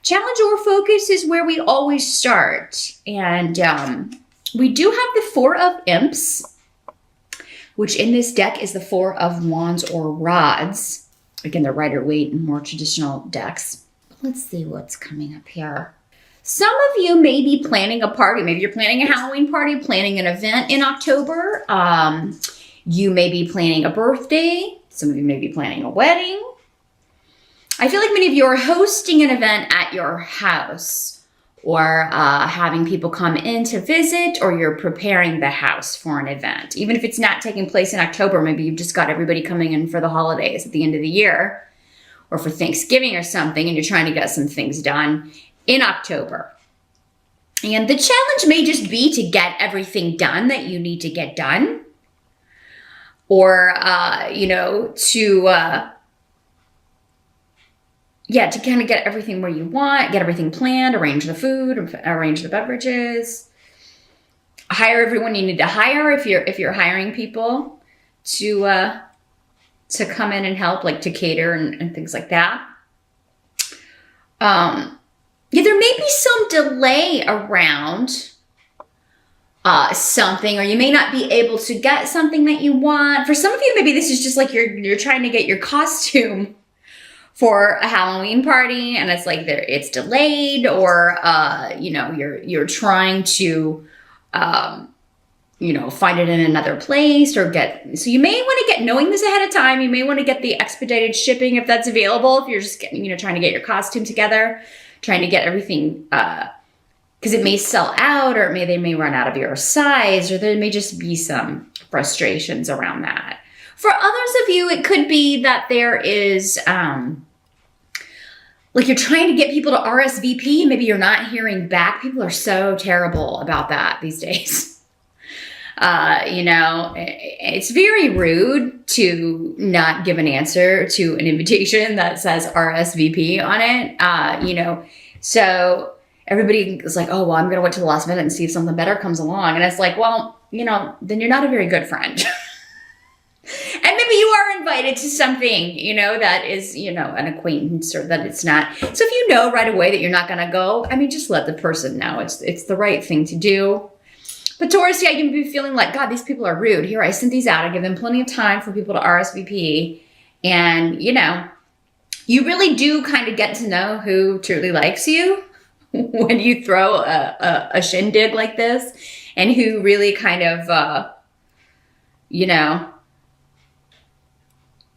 Challenge or focus is where we always start. And we do have the Four of Imps, which in this deck is the Four of Wands or Rods. Again, the Rider-Waite and more traditional decks. Let's see what's coming up here. Some of you may be planning a party. Maybe you're planning a Halloween party, planning an event in October. You may be planning a birthday. Some of you may be planning a wedding. I feel like many of you are hosting an event at your house, or having people come in to visit, or you're preparing the house for an event. Even if it's not taking place in October, maybe you've just got everybody coming in for the holidays at the end of the year, or for Thanksgiving or something, and you're trying to get some things done in October. And the challenge may just be to get everything done that you need to get done, or, to kind of get everything where you want, get everything planned, arrange the food, arrange the beverages, hire everyone you need to hire if you're hiring people to come in and help, like to cater and things like that. There may be some delay around something, or you may not be able to get something that you want. For some of you, maybe this is just like you're trying to get your costume for a Halloween party, and it's like it's delayed, or you're trying to find it in another place, or so you may want to get, knowing this ahead of time, you may want to get the expedited shipping if that's available, if you're just trying to get your costume together, trying to get everything, because it may sell out, or they may run out of your size, or there may just be some frustrations around that. For others of you, it could be that there is, you're trying to get people to RSVP, and maybe you're not hearing back. People are so terrible about that these days. It's very rude to not give an answer to an invitation that says RSVP on it. So everybody is like, oh, well, I'm going to wait till the last minute and see if something better comes along. And it's like, well, then you're not a very good friend. And maybe you are invited to something, that is, an acquaintance, or that it's not. So if you know right away that you're not going to go, just let the person know. It's the right thing to do. But Taurus, you can be feeling like, God, these people are rude. Here, I sent these out. I give them plenty of time for people to RSVP. And, you really do kind of get to know who truly likes you when you throw a shindig like this, and who really kind of,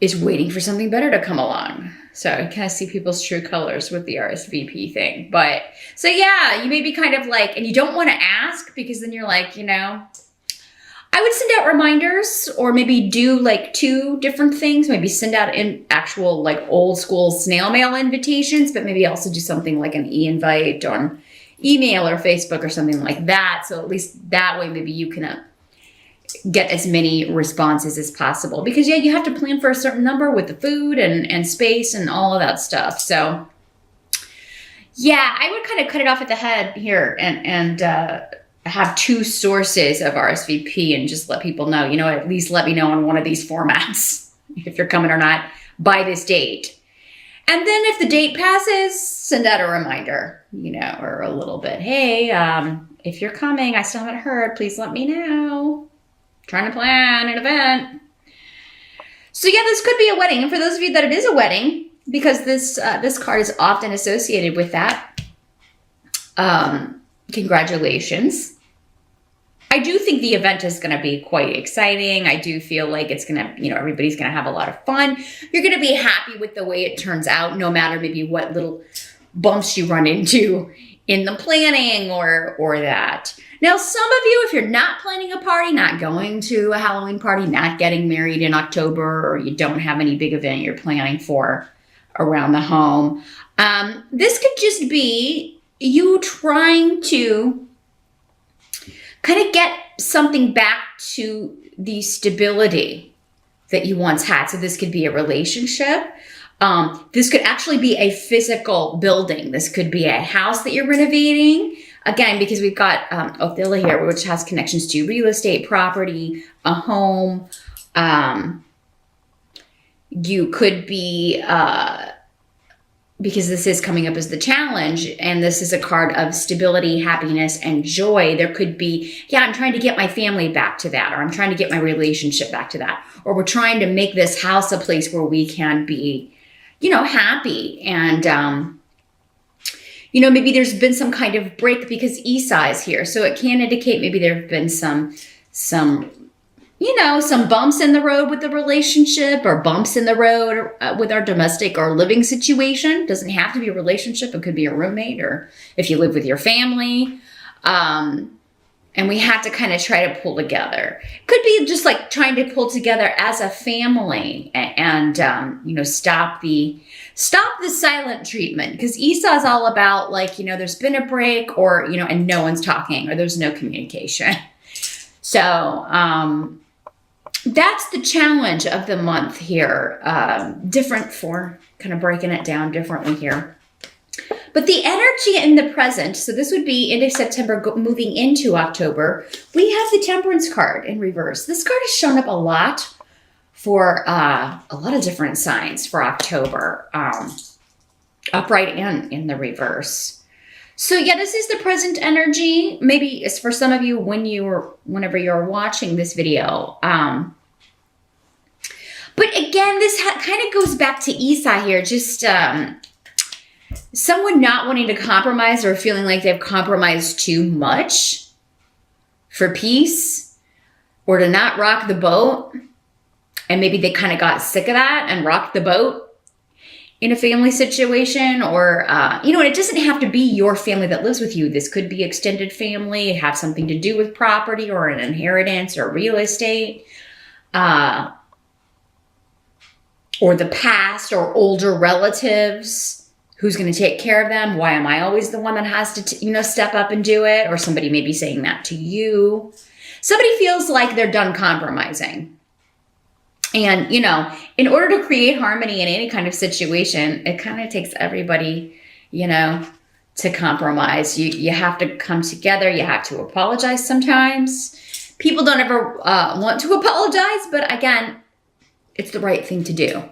is waiting for something better to come along. So you kind of see people's true colors with the RSVP thing. But so yeah, you may be kind of like, and you don't want to ask, because then you're like, I would send out reminders, or maybe do like two different things. Maybe send out in actual like old school snail mail invitations, but maybe also do something like an e-invite on email or Facebook or something like that. So at least that way, maybe you can get as many responses as possible, because you have to plan for a certain number with the food and space and all of that stuff. So yeah, I would kind of cut it off at the head here and have two sources of RSVP, and just let people know, at least let me know on one of these formats if you're coming or not by this date. And then if the date passes, send out a reminder, or a little bit, hey, if you're coming, I still haven't heard, please let me know. Trying to plan an event. So yeah, this could be a wedding. And for those of you that it is a wedding, because this card is often associated with that, congratulations. I do think the event is going to be quite exciting. I do feel like it's going to, everybody's going to have a lot of fun. You're going to be happy with the way it turns out, no matter maybe what little bumps you run into in the planning or that. Now, some of you, if you're not planning a party, not going to a Halloween party, not getting married in October, or you don't have any big event you're planning for around the home, this could just be you trying to kind of get something back to the stability that you once had. So this could be a relationship. This could actually be a physical building. This could be a house that you're renovating. Again, because we've got Othila here, which has connections to real estate, property, a home. You could be because this is coming up as the challenge, and this is a card of stability, happiness, and joy. There could be, yeah, I'm trying to get my family back to that, or I'm trying to get my relationship back to that, or we're trying to make this house a place where we can be, happy. And, maybe there's been some kind of break because Esau is here. So it can indicate maybe there have been some bumps in the road with the relationship, or bumps in the road with our domestic or living situation. Doesn't have to be a relationship. It could be a roommate, or if you live with your family. And we have to kind of try to pull together. Could be just like trying to pull together as a family and stop the silent treatment. Because Esau's all about there's been a break, or, and no one's talking, or there's no communication. So, that's the challenge of the month here. Different for kind of breaking it down differently here. But the energy in the present, so this would be end of September moving into October, we have the Temperance card in reverse. This card has shown up a lot for a lot of different signs for October, upright and in the reverse. So yeah, this is the present energy. Maybe it's for some of you whenever you're watching this video. But again, this kind of goes back to Esau here. Just someone not wanting to compromise, or feeling like they've compromised too much for peace, or to not rock the boat. And maybe they kind of got sick of that and rocked the boat in a family situation, or, and it doesn't have to be your family that lives with you. This could be extended family, have something to do with property or an inheritance or real estate, or the past, or older relatives. Who's going to take care of them? Why am I always the one that has to, step up and do it? Or somebody may be saying that to you. Somebody feels like they're done compromising. And, in order to create harmony in any kind of situation, it kind of takes everybody, to compromise. You have to come together. You have to apologize sometimes. People don't ever want to apologize, but again, it's the right thing to do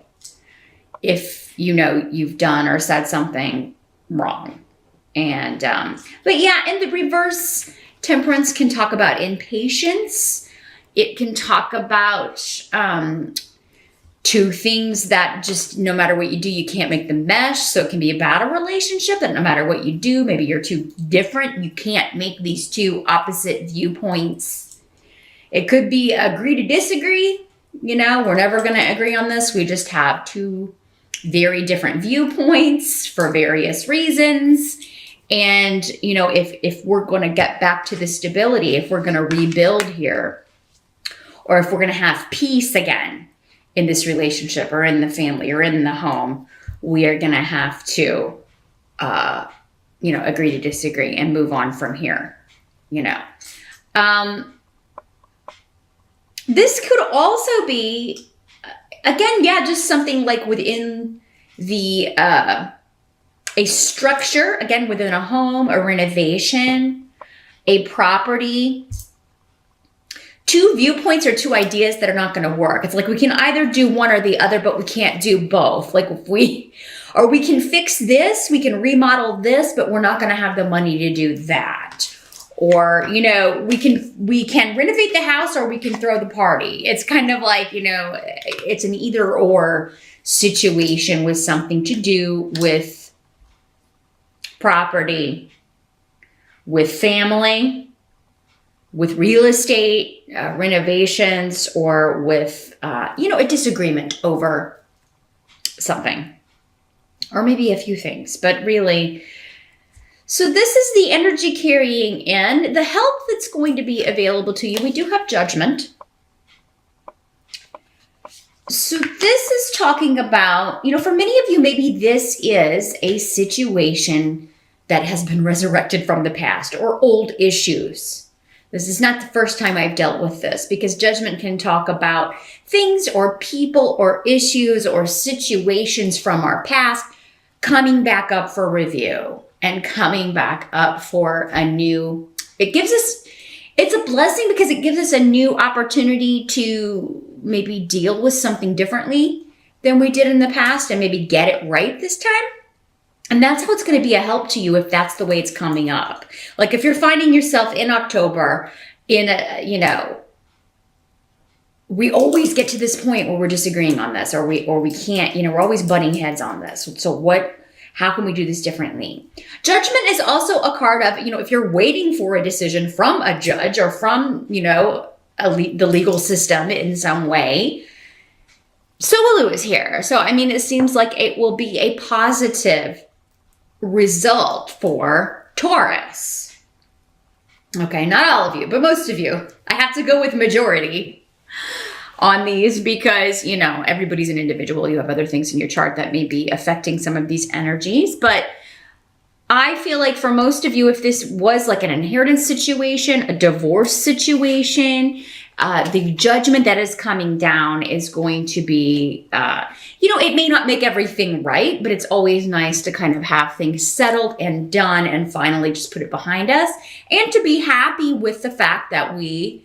if you've done or said something wrong. And but yeah, in the reverse, Temperance can talk about impatience. It can talk about two things that just, no matter what you do, you can't make them mesh. So it can be about a relationship that no matter what you do, maybe you're too different. You can't make these two opposite viewpoints. It could be agree to disagree. We're never going to agree on this. We just have two very different viewpoints for various reasons. And, if we're going to get back to the stability, if we're going to rebuild here, or if we're going to have peace again in this relationship, or in the family, or in the home, we are going to have to, agree to disagree and move on from here, This could also be, again, yeah, just something like within the, a structure, again, within a home, a renovation, a property, two viewpoints or two ideas that are not going to work. It's like we can either do one or the other, but we can't do both. Like we can fix this, we can remodel this, but we're not going to have the money to do that. Or, we can renovate the house, or we can throw the party. It's kind of like, it's an either or situation with something to do with property, with family, with real estate, renovations, or with, a disagreement over something, or maybe a few things, but really. So this is the energy carrying in. The help that's going to be available to you. We do have Judgment. So this is talking about, for many of you, maybe this is a situation that has been resurrected from the past, or old issues. This is not the first time I've dealt with this, because Judgment can talk about things or people or issues or situations from our past coming back up for review. And coming back up for a new, it's a blessing because it gives us a new opportunity to maybe deal with something differently than we did in the past, and maybe get it right this time. And that's how it's going to be a help to you if that's the way it's coming up. Like if you're finding yourself in October in a, we always get to this point where we're disagreeing on this, or we can't, we're always butting heads on this. So how can we do this differently? Judgment is also a card of, if you're waiting for a decision from a judge or from, the legal system in some way. Sowelu is here. So, it seems like it will be a positive result for Taurus. Okay, not all of you, but most of you. I have to go with majority on these because, everybody's an individual. You have other things in your chart that may be affecting some of these energies. But I feel like for most of you, if this was like an inheritance situation, a divorce situation, the judgment that is coming down is going to be, it may not make everything right, but it's always nice to kind of have things settled and done and finally just put it behind us, and to be happy with the fact that we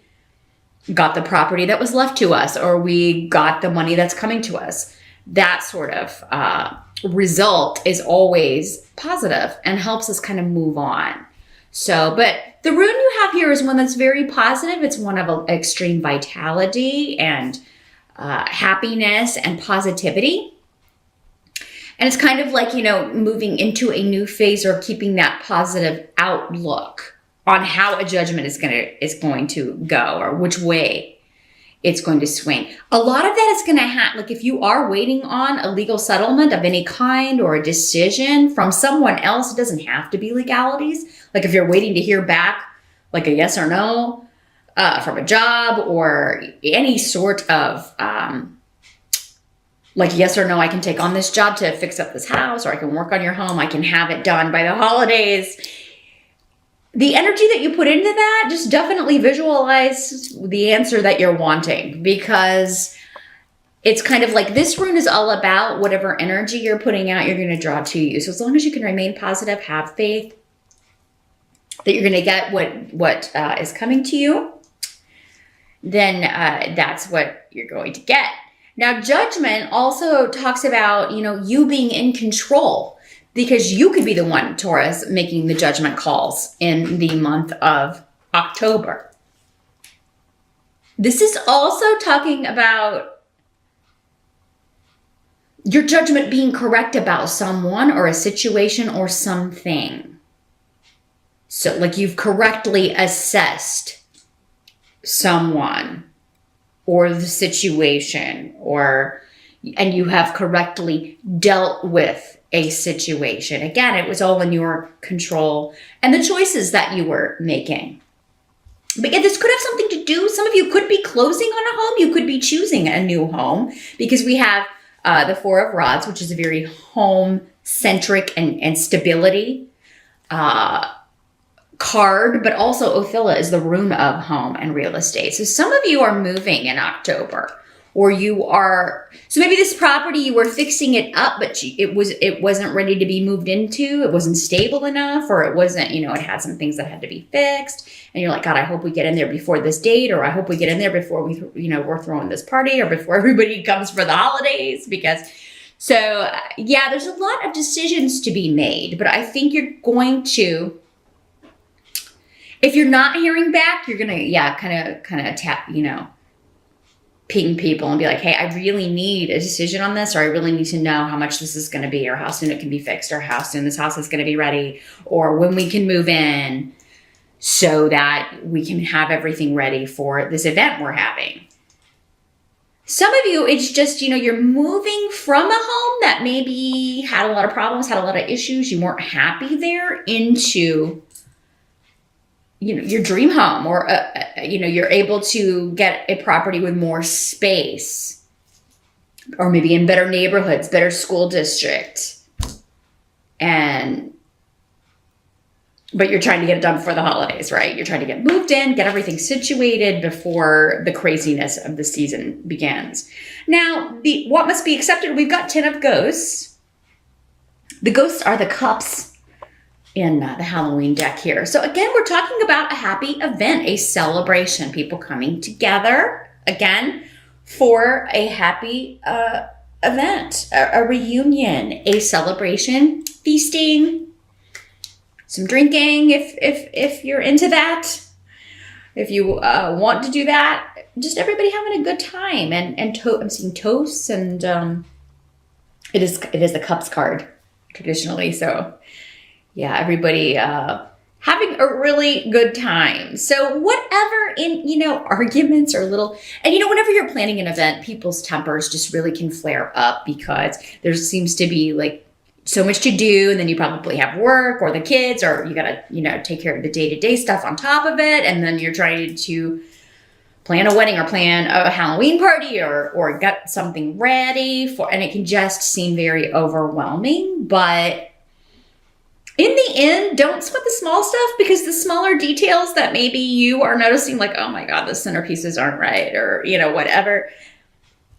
got the property that was left to us, or we got the money that's coming to us. That sort of result is always positive and helps us kind of move on. So, but the rune you have here is one that's very positive. It's one of extreme vitality and happiness and positivity. And it's kind of like, moving into a new phase or keeping that positive outlook on how a judgment is going to go, or which way it's going to swing. A lot of that is going to happen. Like if you are waiting on a legal settlement of any kind or a decision from someone else, it doesn't have to be legalities. Like if you're waiting to hear back, like a yes or no from a job, or any sort of like yes or no, I can take on this job to fix up this house, or I can work on your home, I can have it done by the holidays. The energy that you put into that, just definitely visualize the answer that you're wanting, because it's kind of like this rune is all about whatever energy you're putting out, you're going to draw to you. So as long as you can remain positive, have faith that you're going to get what is coming to you, then that's what you're going to get. Now, judgment also talks about, you being in control. Because you could be the one, Taurus, making the judgment calls in the month of October. This is also talking about your judgment being correct about someone or a situation or something. So like you've correctly assessed someone or the situation, and you have correctly dealt with a situation. Again, it was all in your control and the choices that you were making. But yeah, this could have something to do. Some of you could be closing on a home. You could be choosing a new home, because we have the Four of Rods, which is a very home-centric and stability card, but also Othilla is the rune of home and real estate. So some of you are moving in October. Or so maybe this property, you were fixing it up, but it wasn't ready to be moved into. It wasn't stable enough, or it wasn't, it had some things that had to be fixed. And you're like, God, I hope we get in there before this date, or I hope we get in there before we're throwing this party, or before everybody comes for the holidays. There's a lot of decisions to be made, but I think you're going to, if you're not hearing back, you're going to, kind of tap, ping people and be like, hey, I really need a decision on this, or I really need to know how much this is going to be, or how soon it can be fixed, or how soon this house is going to be ready, or when we can move in so that we can have everything ready for this event we're having. Some of you, it's just, you're moving from a home that maybe had a lot of problems, had a lot of issues, you weren't happy there, into your dream home, or, you're able to get a property with more space, or maybe in better neighborhoods, better school district. But you're trying to get it done before the holidays, right? You're trying to get moved in, get everything situated before the craziness of the season begins. Now, what must be accepted? We've got 10 of ghosts. The ghosts are the cups in the Halloween deck here. So again, we're talking about a happy event, a celebration, people coming together again for a happy event, a reunion, a celebration, feasting, some drinking if you're into that. If you want to do that, just everybody having a good time. And I'm seeing toasts, and it is the cups card traditionally. So yeah, everybody having a really good time. So whatever in, arguments or little, and whenever you're planning an event, people's tempers just really can flare up because there seems to be like so much to do, and then you probably have work or the kids, or you gotta, take care of the day-to-day stuff on top of it, and then you're trying to plan a wedding or plan a Halloween party or get something ready for, and it can just seem very overwhelming. But in the end, don't sweat the small stuff, because the smaller details that maybe you are noticing, like, oh my God, the centerpieces aren't right, or, whatever,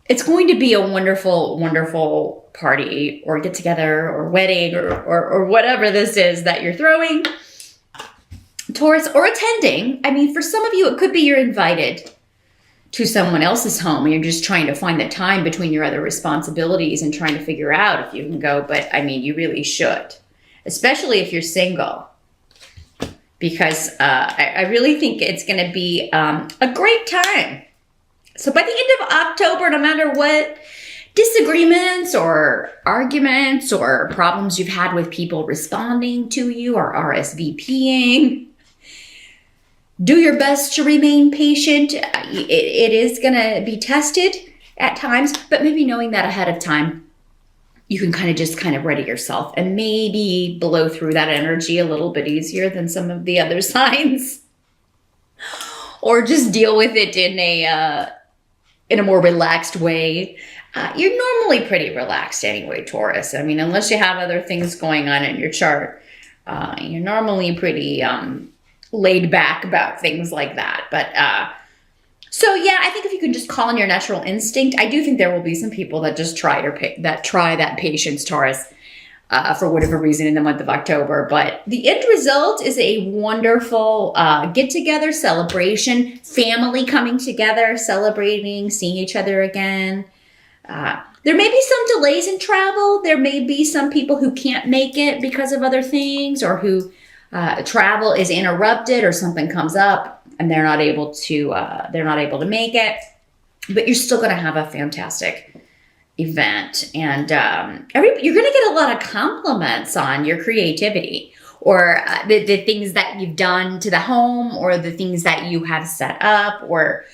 it's going to be a wonderful, wonderful party or get together or wedding or whatever this is that you're throwing, Taurus, or attending. I mean, for some of you, it could be you're invited to someone else's home and you're just trying to find the time between your other responsibilities and trying to figure out if you can go. But I mean, you really should, especially if you're single, because I really think it's going to be a great time. So by the end of October, no matter what disagreements or arguments or problems you've had with people responding to you or RSVPing, do your best to remain patient. It is going to be tested at times, but maybe knowing that ahead of time, you can kind of ready yourself and maybe blow through that energy a little bit easier than some of the other signs, or just deal with it in a more relaxed way. You're normally pretty relaxed anyway, Taurus. I mean, unless you have other things going on in your chart, you're normally pretty laid back about things like that. But so yeah, I think if you can just call on your natural instinct, I do think there will be some people that just try that patience, Taurus, for whatever reason in the month of October. But the end result is a wonderful get-together celebration, family coming together, celebrating, seeing each other again. There may be some delays in travel. There may be some people who can't make it because of other things, or who travel is interrupted or something comes up and they're not able to make it. But you're still going to have a fantastic event, and you're going to get a lot of compliments on your creativity, or the things that you've done to the home, or the things that you have set up, or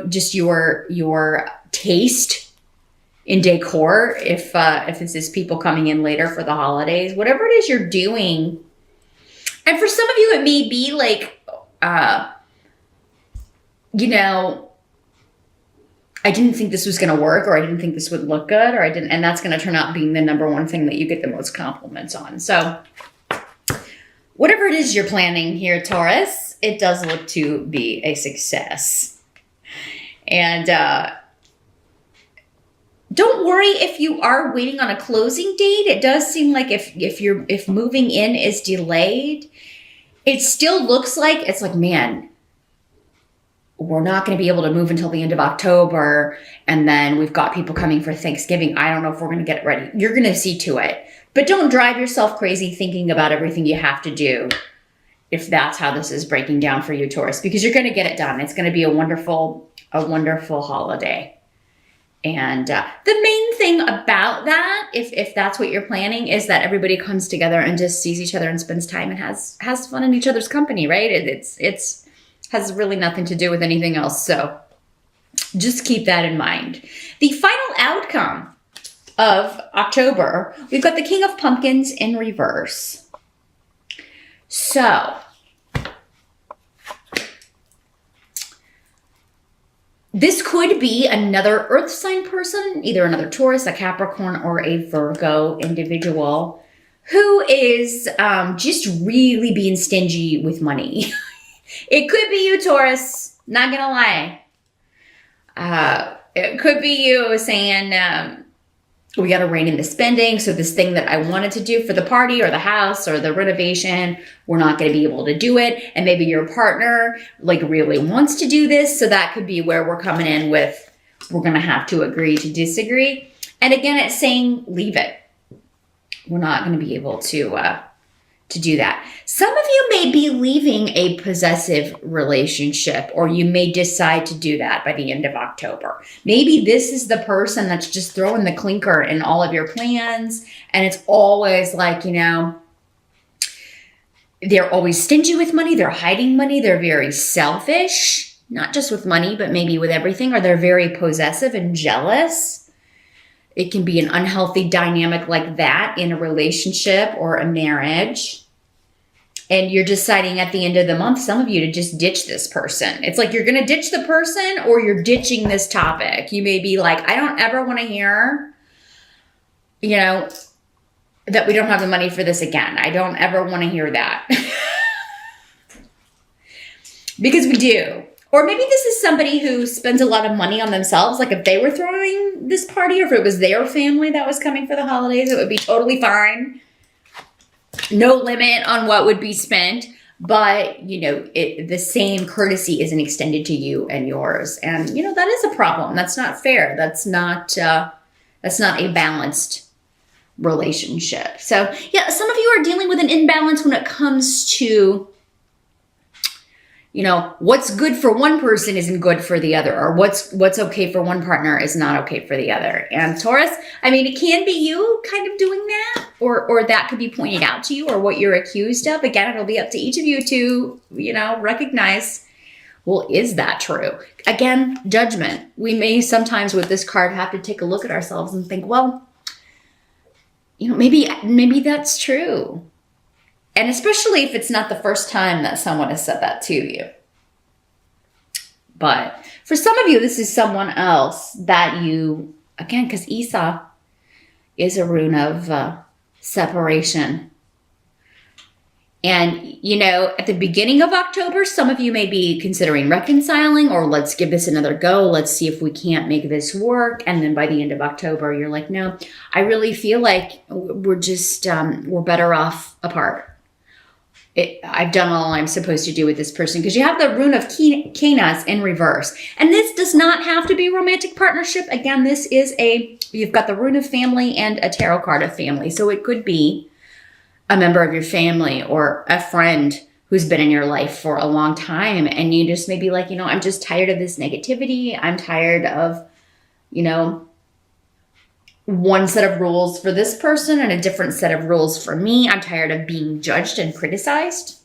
just your taste in decor. If this is people coming in later for the holidays, whatever it is you're doing. And for some of you, it may be like, I didn't think this was going to work, or I didn't think this would look good, and that's going to turn out being the number one thing that you get the most compliments on. So whatever it is you're planning here, Taurus, it does look to be a success. And don't worry if you are waiting on a closing date. It does seem like if moving in is delayed, it still looks like it's like, man, we're not going to be able to move until the end of October. And then we've got people coming for Thanksgiving. I don't know if we're going to get it ready. You're going to see to it. But don't drive yourself crazy thinking about everything you have to do if that's how this is breaking down for you, Taurus, because you're going to get it done. It's going to be a wonderful holiday. And the main thing about that, if that's what you're planning, is that everybody comes together and just sees each other and spends time and has fun in each other's company, right? It's has really nothing to do with anything else. So just keep that in mind. The final outcome of October, we've got the King of Pumpkins in reverse. So this could be another earth sign person, either another Taurus, a Capricorn, or a Virgo individual who is just really being stingy with money. It could be you, Taurus, not gonna lie. It could be you saying, we got to rein in the spending. So this thing that I wanted to do for the party or the house or the renovation, we're not going to be able to do it. And maybe your partner really wants to do this. So that could be where we're coming in with, we're going to have to agree to disagree. And again, it's saying leave it. We're not going to be able to do that. Some of you may be leaving a possessive relationship, or you may decide to do that by the end of October. Maybe this is the person that's just throwing the clinker in all of your plans, and it's always like, you know, they're always stingy with money, they're hiding money, they're very selfish, not just with money, but maybe with everything, or they're very possessive and jealous. It can be an unhealthy dynamic like that in a relationship or a marriage. And you're deciding at the end of the month, some of you, to just ditch this person. It's like you're going to ditch the person, or you're ditching this topic. You may be like, I don't ever want to hear, you know, that we don't have the money for this again. I don't ever want to hear that. Because we do. Or maybe this is somebody who spends a lot of money on themselves. Like if they were throwing this party, or if it was their family that was coming for the holidays, it would be totally fine. No limit on what would be spent. But, you know, the same courtesy isn't extended to you and yours. And, you know, that is a problem. That's not fair. That's not a balanced relationship. So, yeah, some of you are dealing with an imbalance when it comes to, you know, what's good for one person isn't good for the other, or what's okay for one partner is not okay for the other. And Taurus, I mean, it can be you kind of doing that, or that could be pointed out to you, or what you're accused of. Again, it'll be up to each of you to, you know, recognize, well, is that true? Again, judgment. We may sometimes with this card have to take a look at ourselves and think, well, you know, maybe that's true. And especially if it's not the first time that someone has said that to you. But for some of you, this is someone else that you, again, because Esau is a rune of separation. And, you know, at the beginning of October, some of you may be considering reconciling, or let's give this another go. Let's see if we can't make this work. And then by the end of October, you're like, no, I really feel like we're just, we're better off apart. I've done all I'm supposed to do with this person, because you have the rune of Canas in reverse. And this does not have to be a romantic partnership. Again, this is you've got the rune of family and a tarot card of family. So it could be a member of your family or a friend who's been in your life for a long time. And you just may be like, you know, I'm just tired of this negativity. I'm tired of, you know, one set of rules for this person and a different set of rules for me. I'm tired of being judged and criticized.